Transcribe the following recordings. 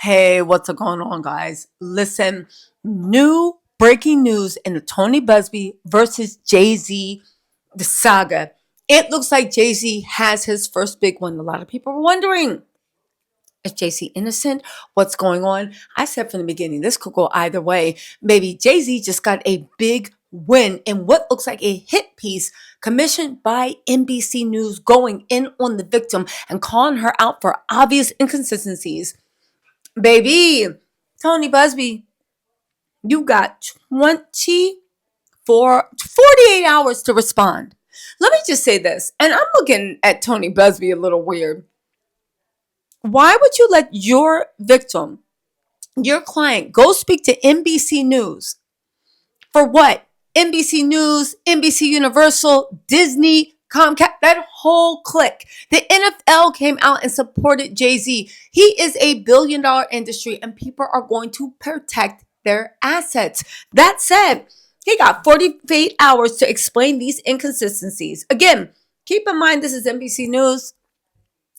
Hey, what's going on, guys? Listen, new breaking news in the Tony Buzzbee versus Jay-Z the saga. It looks like Jay-Z has his first big one. A lot of people were wondering, is Jay-Z innocent? What's going on? I said from the beginning, this could go either way. Maybe Jay-Z just got a big win in what looks like a hit piece commissioned by NBC News, going in on the victim and calling her out for obvious inconsistencies. Baby, Tony Busby, you got 48 hours to respond. Let me just say this, and I'm looking at Tony Busby a little weird. Why would you let your victim, your client, go speak to NBC News? For what? NBC News, NBC Universal, Disney, Comcast, that whole clique. The NFL came out and supported Jay-Z. He is a billion-dollar industry and people are going to protect their assets. That said, he got 48 hours to explain these inconsistencies. Again, keep in mind this is NBC News.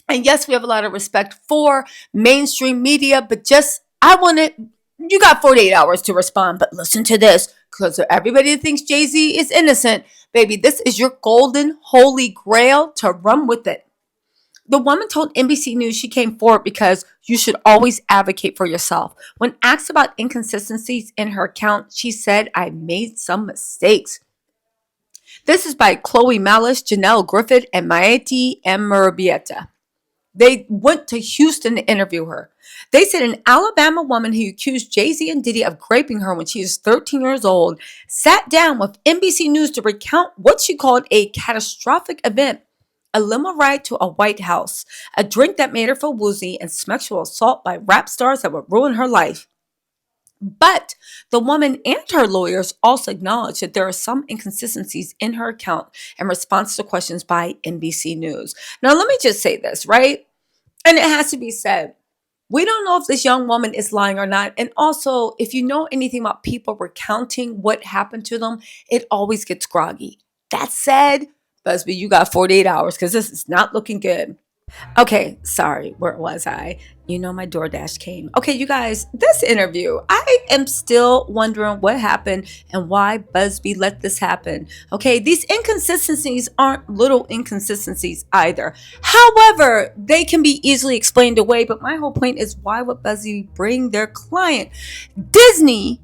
And yes, we have a lot of respect for mainstream media, but you got 48 hours to respond. But listen to this, because everybody that thinks Jay-Z is innocent, baby, this is your golden holy grail to run with it. The woman told NBC News she came forward because you should always advocate for yourself. When asked about inconsistencies in her account, she said, I made some mistakes. This is by Chloe Malice, Janelle Griffith, and Maiti Murabieta. They went to Houston to interview her. They said an Alabama woman who accused Jay-Z and Diddy of raping her when she was 13 years old sat down with NBC News to recount what she called a catastrophic event: a limo ride to a White House, a drink that made her feel woozy, and sexual assault by rap stars that would ruin her life. But the woman and her lawyers also acknowledged that there are some inconsistencies in her account in response to questions by NBC News. Now, let me just say this, right? And it has to be said, we don't know if this young woman is lying or not. And also, if you know anything about people recounting what happened to them, it always gets groggy. That said, Busby, you got 48 hours because this is not looking good. Okay, sorry, where was I? You know, my DoorDash came. Okay, you guys, this interview, I am still wondering what happened and why Buzzbee let this happen. Okay, these inconsistencies aren't little inconsistencies either. However, they can be easily explained away, but my whole point is, why would Buzzbee bring their client? Disney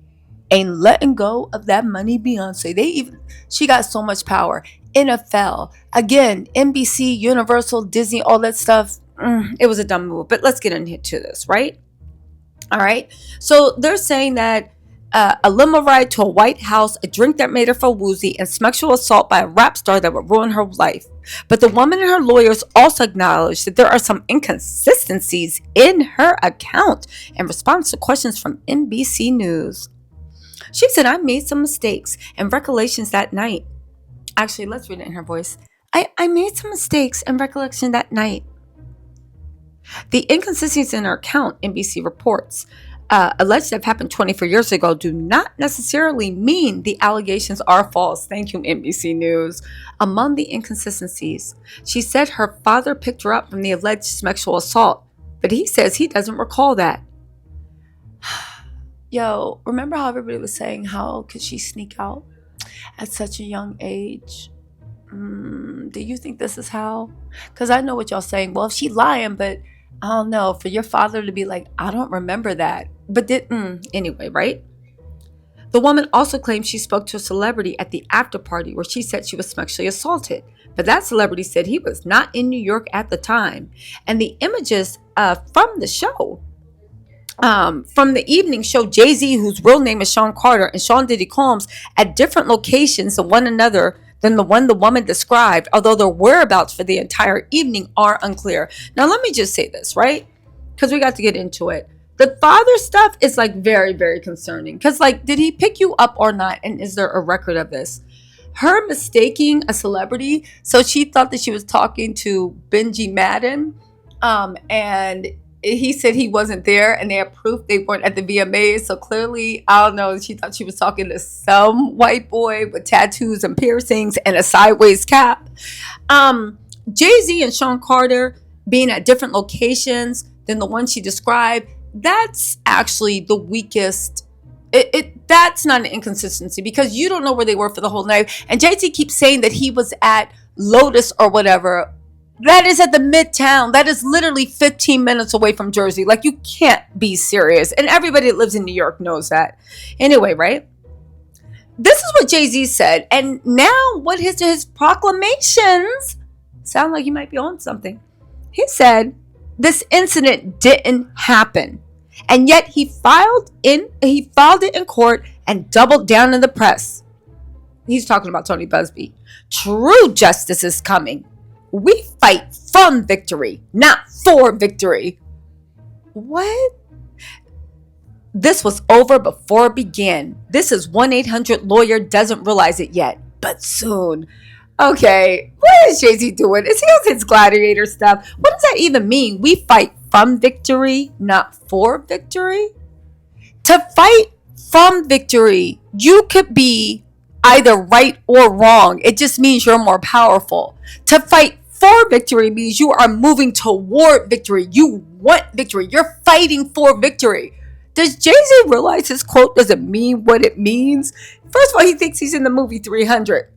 ain't letting go of that money, Beyonce. She got so much power. NFL, again, NBC, Universal, Disney, all that stuff. It was a dumb move, but let's get into this, right? All right. So they're saying that a limo ride to a White House, a drink that made her feel woozy, and sexual assault by a rap star that would ruin her life. But the woman and her lawyers also acknowledged that there are some inconsistencies in her account in response to questions from NBC News. She said, I made some mistakes and recollections that night. Actually, let's read it in her voice. I made some mistakes and recollection that night. The inconsistencies in her account, NBC reports, alleged to have happened 24 years ago, do not necessarily mean the allegations are false. Thank you, NBC News. Among the inconsistencies, she said her father picked her up from the alleged sexual assault, but he says he doesn't recall that. Yo, remember how everybody was saying, how could she sneak out at such a young age? Do you think this is how? Because I know what y'all saying. Well, if she lying, but I don't know. For your father to be like, I don't remember that. But anyway, right? The woman also claims she spoke to a celebrity at the after party where she said she was sexually assaulted. But that celebrity said he was not in New York at the time. And the images from the show, from the evening show, Jay-Z, whose real name is Sean Carter, and Sean Diddy Combs at different locations of one another than the one the woman described, although their whereabouts for the entire evening are unclear. Now, let me just say this, right? Because we got to get into it. The father stuff is like very, very concerning. Because like, did he pick you up or not? And is there a record of this? Her mistaking a celebrity, so she thought that she was talking to Benji Madden, and he said he wasn't there, and they had proof they weren't at the VMAs. So clearly, I don't know, she thought she was talking to some white boy with tattoos and piercings and a sideways cap. Jay-Z and Sean Carter being at different locations than the one she described, that's actually the weakest. That's not an inconsistency because you don't know where they were for the whole night. And JT keeps saying that he was at Lotus or whatever. That is at the Midtown. That is literally 15 minutes away from Jersey. Like, you can't be serious. And everybody that lives in New York knows that. Anyway, right? This is what Jay-Z said. And now what his proclamations sound like he might be on something. He said this incident didn't happen. And yet he filed it in court and doubled down in the press. He's talking about Tony Buzzbee. True justice is coming. We fight from victory, not for victory. What? This was over before it began. This is 1-800-LAWYER doesn't realize it yet, but soon. Okay, what is Jay-Z doing? Is he on his gladiator stuff? What does that even mean? We fight from victory, not for victory? To fight from victory, you could be either right or wrong. It just means you're more powerful. To fight for victory means you are moving toward victory. You want victory. You're fighting for victory. Does Jay-Z realize his quote doesn't mean what it means? First of all, he thinks he's in the movie 300.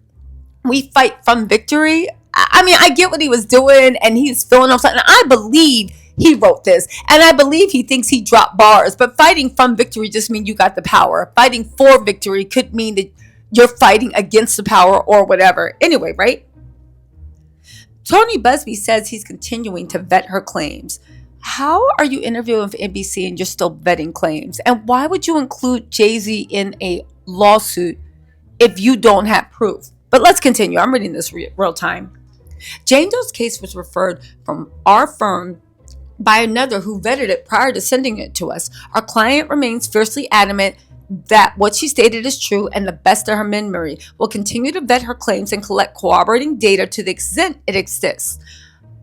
We fight from victory. I mean, I get what he was doing and he's filling up something. I believe he wrote this and I believe he thinks he dropped bars, but fighting from victory just means you got the power. Fighting for victory could mean that you're fighting against the power or whatever. Anyway, right? Tony Buzzbee says he's continuing to vet her claims. How are you interviewing with NBC and you're still vetting claims? And why would you include Jay-Z in a lawsuit if you don't have proof? But let's continue. I'm reading this real time. Jane Doe's case was referred from our firm by another who vetted it prior to sending it to us. Our client remains fiercely adamant that what she stated is true and the best of her memory. Will continue to vet her claims and collect corroborating data to the extent it exists.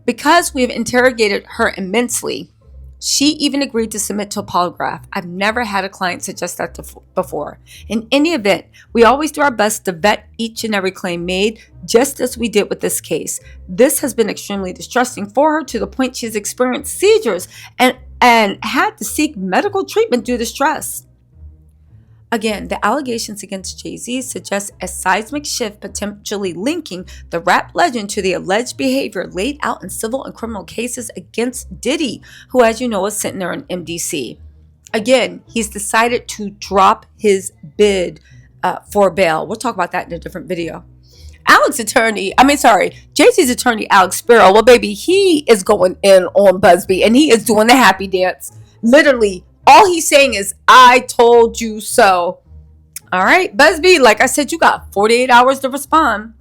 Because we have interrogated her immensely, she even agreed to submit to a polygraph. I've never had a client suggest that before. In any event, we always do our best to vet each and every claim made, just as we did with this case. This has been extremely distressing for her to the point she's experienced seizures and had to seek medical treatment due to stress. Again, the allegations against Jay-Z suggest a seismic shift potentially linking the rap legend to the alleged behavior laid out in civil and criminal cases against Diddy, who, as you know, is sitting there in MDC. Again, he's decided to drop his bid for bail. We'll talk about that in a different video. Jay-Z's attorney, Alex Spiro, well, baby, he is going in on Buzzbee and he is doing the happy dance. Literally, all he's saying is, I told you so. All right, Buzzbee, like I said, you got 48 hours to respond.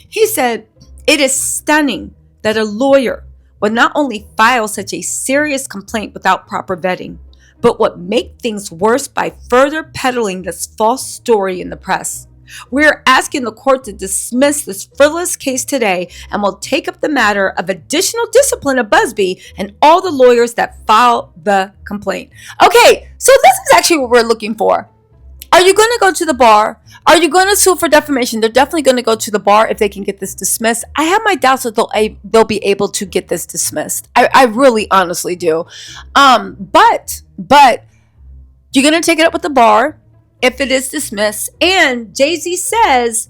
He said, it is stunning that a lawyer would not only file such a serious complaint without proper vetting, but would make things worse by further peddling this false story in the press. We're asking the court to dismiss this frivolous case today and will take up the matter of additional discipline of Buzzbee and all the lawyers that file the complaint. Okay, so this is actually what we're looking for. Are you going to go to the bar? Are you going to sue for defamation? They're definitely going to go to the bar if they can get this dismissed. I have my doubts that they'll be able to get this dismissed. I really honestly do. But you're going to take it up with the bar if it is dismissed. And Jay-Z says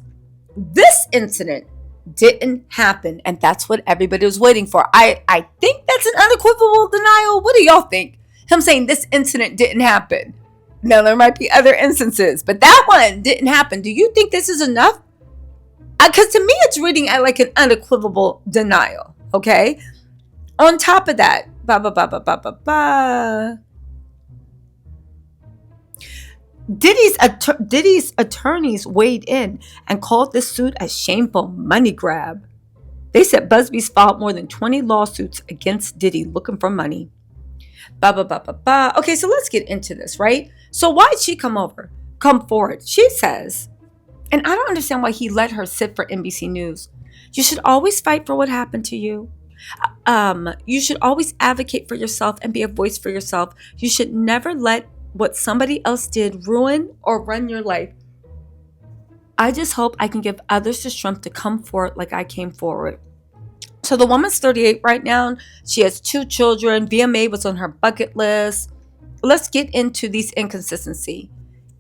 this incident didn't happen. And that's what everybody was waiting for. I think that's an unequivocal denial. What do y'all think? Him saying this incident didn't happen. Now, there might be other instances, but that one didn't happen. Do you think this is enough? Because to me, it's reading at like an unequivocal denial. Okay. On top of that, Diddy's attorneys weighed in and called this suit a shameful money grab. They said Buzzbee's filed more than 20 lawsuits against Diddy looking for money. Okay, so let's get into this, right? So why'd she come forward? She says, and I don't understand why he let her sit for NBC News. You should always fight for what happened to you. You should always advocate for yourself and be a voice for yourself. You should never let what somebody else did ruin or run your life. I just hope I can give others the strength to come forward like I came forward. So So the woman's 38 right now. She has 2 children. VMA was on her bucket list. Let's get into these inconsistencies.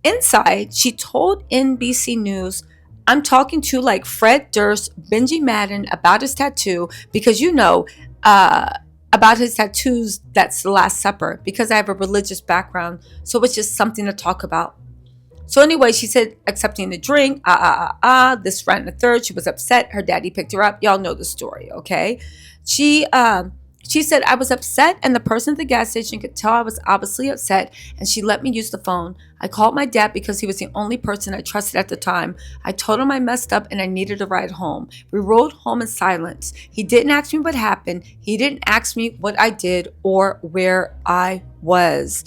Inside, she told NBC News, I'm talking to like Fred Durst, Benji Madden about his tattoo because about his tattoos, that's the Last Supper, because I have a religious background. So it's just something to talk about. So anyway, she said accepting the drink, this ran the third. She was upset. Her daddy picked her up. Y'all know the story, okay? She said, I was upset, and the person at the gas station could tell I was obviously upset, and she let me use the phone. I called my dad because he was the only person I trusted at the time. I told him I messed up and I needed a ride home. We rode home in silence. He didn't ask me what happened. He didn't ask me what I did or where I was.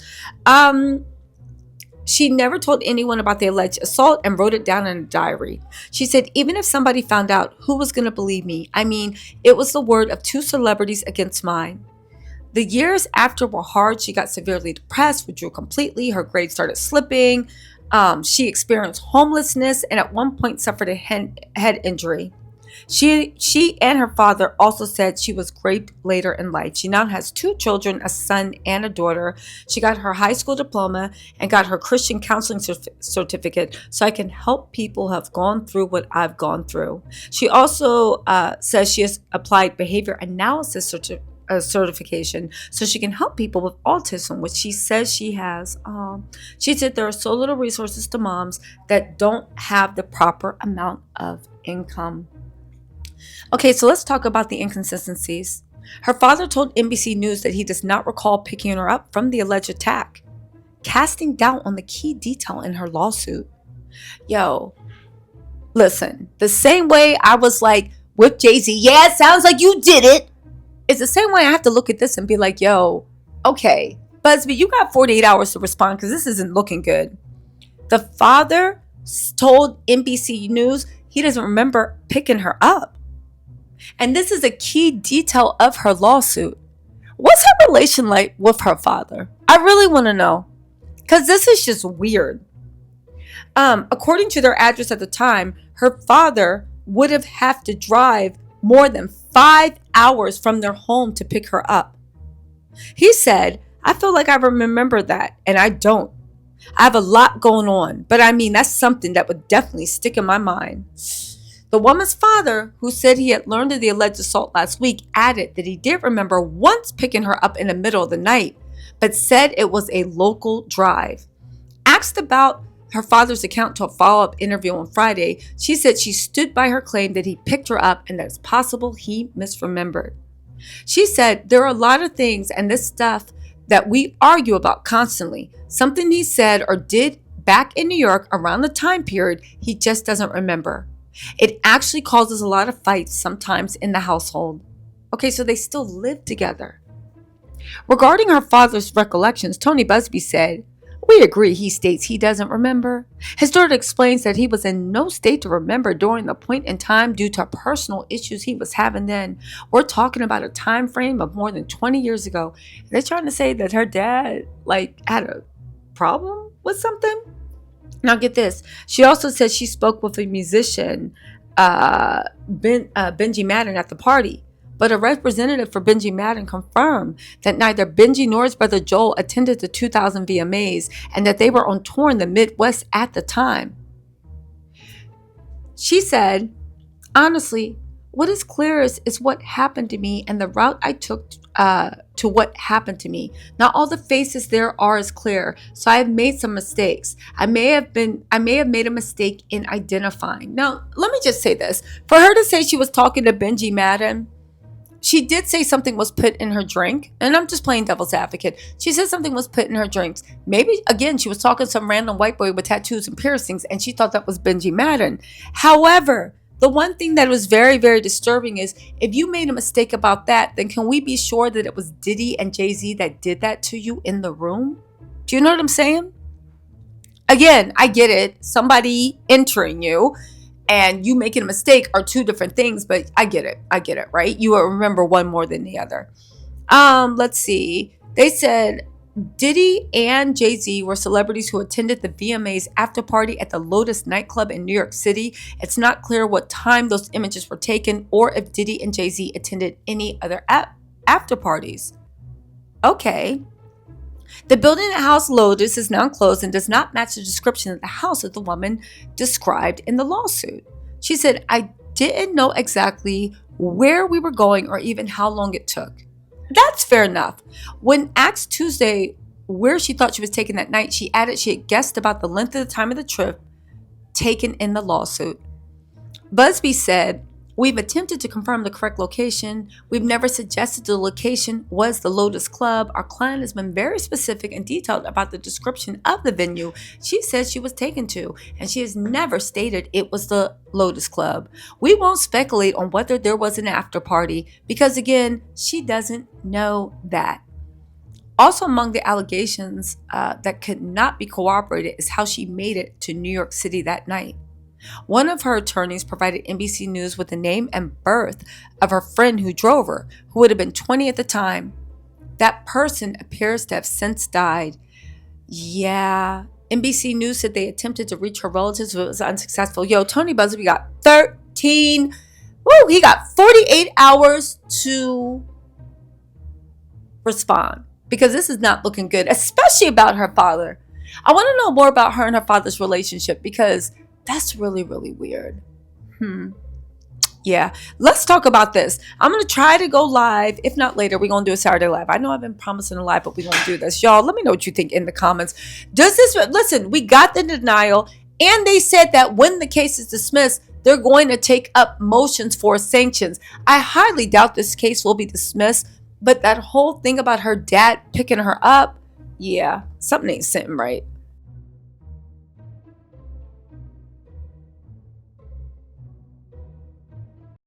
She never told anyone about the alleged assault and wrote it down in a diary. She said, even if somebody found out, who was going to believe me? I mean, it was the word of 2 celebrities against mine. The years after were hard. She got severely depressed, withdrew completely. Her grades started slipping. She experienced homelessness and at one point suffered a head injury. She and her father also said she was raped later in life. She now has 2 children, a son and a daughter. She got her high school diploma and got her Christian counseling certificate so I can help people who have gone through what I've gone through. She also says she has applied behavior analysis certification so she can help people with autism, which she says she has. She said there are so little resources to moms that don't have the proper amount of income. Okay, so let's talk about the inconsistencies. Her father told NBC News that he does not recall picking her up from the alleged attack, casting doubt on the key detail in her lawsuit. Yo, listen, the same way I was like with Jay-Z, yeah, it sounds like you did it. It's the same way I have to look at this and be like, yo, okay, Buzzbee, you got 48 hours to respond because this isn't looking good. The father told NBC News he doesn't remember picking her up. And this is a key detail of her lawsuit. What's her relation like with her father? I really want to know, because this is just weird. According to their address at the time, her father would have had to drive more than 5 hours from their home to pick her up. He said, I feel like I remember that, and I don't. I have a lot going on, but I mean, that's something that would definitely stick in my mind. The woman's father, who said he had learned of the alleged assault last week, added that he did remember once picking her up in the middle of the night, but said it was a local drive. Asked about her father's account to a follow-up interview on Friday, she said she stood by her claim that he picked her up and that it's possible he misremembered. She said, there are a lot of things and this stuff that we argue about constantly. Something he said or did back in New York around the time period he just doesn't remember. It actually causes a lot of fights sometimes in the household. Okay, so they still live together. Regarding her father's recollections, Tony Buzzbee said, we agree, he states he doesn't remember. His daughter explains that he was in no state to remember during the point in time due to personal issues he was having then. We're talking about a time frame of more than 20 years ago. They're trying to say that her dad had a problem with something. Now get this. She also said she spoke with a musician, Benji Madden, at the party. But a representative for Benji Madden confirmed that neither Benji nor his brother Joel attended the 2000 VMAs and that they were on tour in the Midwest at the time. She said, honestly, what is clear is what happened to me and the route I took to what happened to me. Not all the faces there are as clear, so I have made some mistakes. I may have made a mistake in identifying. Now, let me just say this. For her to say she was talking to Benji Madden, she did say something was put in her drink, and I'm just playing devil's advocate. She said something was put in her drinks. Maybe, again, she was talking to some random white boy with tattoos and piercings, and she thought that was Benji Madden. However, the one thing that was very, very disturbing is if you made a mistake about that, then can we be sure that it was Diddy and Jay-Z that did that to you in the room? Do you know what I'm saying? Again, I get it. Somebody entering you and you making a mistake are 2 different things, but I get it, right? You will remember one more than the other. Let's see. They said Diddy and Jay-Z were celebrities who attended the VMA's after party at the Lotus nightclub in New York City. It's not clear what time those images were taken or if Diddy and Jay-Z attended any other after parties. Okay. The building that housed Lotus is now closed and does not match the description of the house that the woman described in the lawsuit. She said, I didn't know exactly where we were going or even how long it took. That's fair enough. When asked Tuesday where she thought she was taken that night, she added she had guessed about the length of the time of the trip taken in the lawsuit. Buzzbee said, we've attempted to confirm the correct location. We've never suggested the location was the Lotus Club. Our client has been very specific and detailed about the description of the venue she said she was taken to, and she has never stated it was the Lotus Club. We won't speculate on whether there was an after party because, again, she doesn't know that. Also among the allegations that could not be corroborated is how she made it to New York City that night. One of her attorneys provided NBC News with the name and birth of her friend who drove her, who would have been 20 at the time. That person appears to have since died. Yeah. NBC News said they attempted to reach her relatives, but it was unsuccessful. Yo, Tony Buzzbee got 13. Woo, he got 48 hours to respond because this is not looking good, especially about her father. I want to know more about her and her father's relationship because that's really, really weird. Yeah, let's talk about this. I'm going to try to go live. If not later, we're going to do a Saturday live. I know I've been promising a live, but we're going to do this. Y'all, let me know what you think in the comments. Listen, we got the denial, and they said that when the case is dismissed, they're going to take up motions for sanctions. I highly doubt this case will be dismissed, but that whole thing about her dad picking her up, yeah, something ain't sitting right.